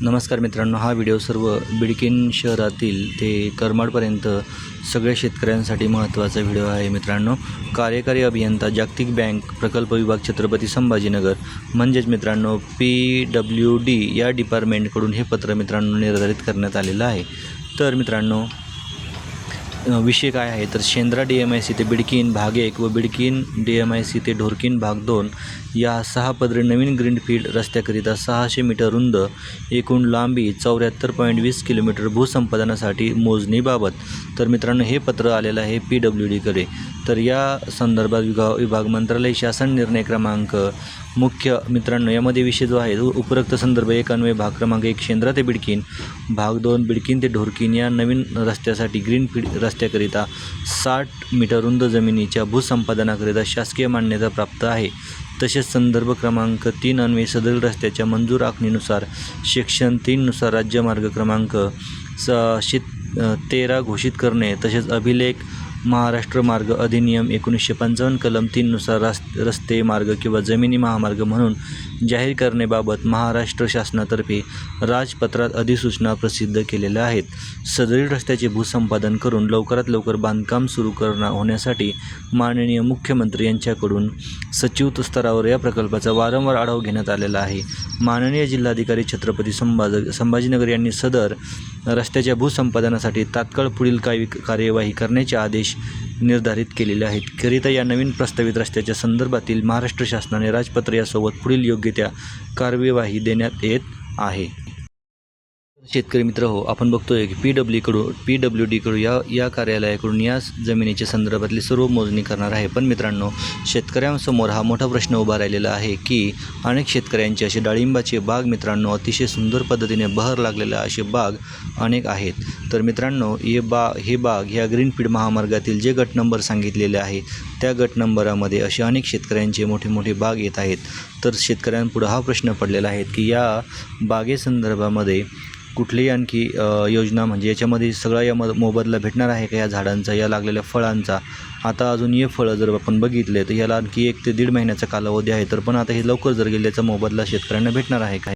नमस्कार मित्रांनो, हा व्हिडिओ सर्व बिडकीन शहरातील ते करमाडपर्यंत सगळ्या शेतकऱ्यांसाठी महत्त्वाचा व्हिडिओ आहे. मित्रांनो, कार्यकारी अभियंता जागतिक बँक प्रकल्प विभाग छत्रपती संभाजीनगर म्हणजेच मित्रांनो PWD या डिपार्टमेंटकडून हे पत्र मित्रांनो निर्धारित करण्यात आलेलं आहे. तर मित्रांनो विषय काय आहे तर शेंद्रा DMIC ते बिडकीन भाग 1 व बिडकीन DMIC ते ढोरकीन भाग 2 या 6 पदरी नवीन ग्रीनफील्ड रस्त्याकरिता 600 मीटर रुंद एकूण लांबी 74.20 किलोमीटर भूसंपादनासाठी मोजणीबाबत. तर मित्रांनो हे पत्र आलेलं आहे PWDकडे. तर या संदर्भात विभाग मंत्रालय शासन निर्णय क्रमांक मुख्य मित्रांनो यामध्ये विषय जो आहे उपरोक्त संदर्भ 1 अन्वय भाग क्रमांक 1 शेंद्रा ते बिडकीन भाग 2 बिडकीन ते ढोरकीन या नवीन रस्त्यासाठी ग्रीनफील्ड रस्त्याकरिता 60 मीटर रुंद जमिनीच्या भूसंपादनाकरिता शासकीय मान्यता प्राप्त आहे. तसेच संदर्भ क्रमांक 3 अन्वय सदरील रस्त्याच्या मंजूर आखणीनुसार सेक्शन 3 नुसार राज्यमार्ग क्रमांक 13 घोषित करणे. तसेच अभिलेख महाराष्ट्र मार्ग अधिनियम 1955 कलम 3 नुसार रस्ते मार्ग किंवा जमिनी महामार्ग म्हणून जाहीर करण्याबाबत महाराष्ट्र शासनातर्फे राजपत्रात अधिसूचना प्रसिद्ध केलेल्या आहेत. सदरील रस्त्याचे भूसंपादन करून लवकरात लवकर बांधकाम सुरू होण्यासाठी माननीय मुख्यमंत्री यांच्याकडून सचिव स्तरावर या प्रकल्पाचा वारंवार आढावा घेण्यात आलेला आहे. माननीय जिल्हाधिकारी छत्रपती संभाजीनगर यांनी सदर रस्त्याच्या भूसंपादनासाठी तात्काळ पुढील कार्यवाही करण्याचे आदेश निर्धारित केलेले आहेत. करिता या नवीन प्रस्तावित रस्त्याच्या संदर्भातील महाराष्ट्र शासनाने राजपत्र यासोबत पुढील योग्य त्या कार्यवाही देण्यात येत आहे. शेतकरी मित्र हो, आपण बघतोय की PWDकडून या कार्यालयाकडून या जमिनीच्या संदर्भातली सर्व मोजणी करणार आहे. पण मित्रांनो शेतकऱ्यांसमोर हा मोठा प्रश्न उभा राहिलेला आहे की अनेक शेतकऱ्यांचे असे डाळिंबाचे बाग मित्रांनो अतिशय सुंदर पद्धतीने बहर लागलेले असे बाग अनेक आहेत. तर मित्रांनो हे बाग ह्या ग्रीनफील्ड महामार्गातील जे गट नंबर सांगितलेले आहे त्या गट नंबरामध्ये असे अनेक शेतकऱ्यांचे मोठे बाग येत आहेत. तर शेतकऱ्यांपुढे हा प्रश्न पडलेला आहे की या बागेसंदर्भामध्ये कुठलीही आणखी योजना म्हणजे याच्यामध्ये सगळा या मोबदला भेटणार आहे का या झाडांचा, या लागलेल्या फळांचा. आता अजून हे फळं जर आपण बघितले तर याला आणखी 1 ते 1.5 महिन्याचा कालावधी आहे. तर पण आता हे लवकर जर गेले याचा मोबदला शेतकऱ्यांना भेटणार आहे का?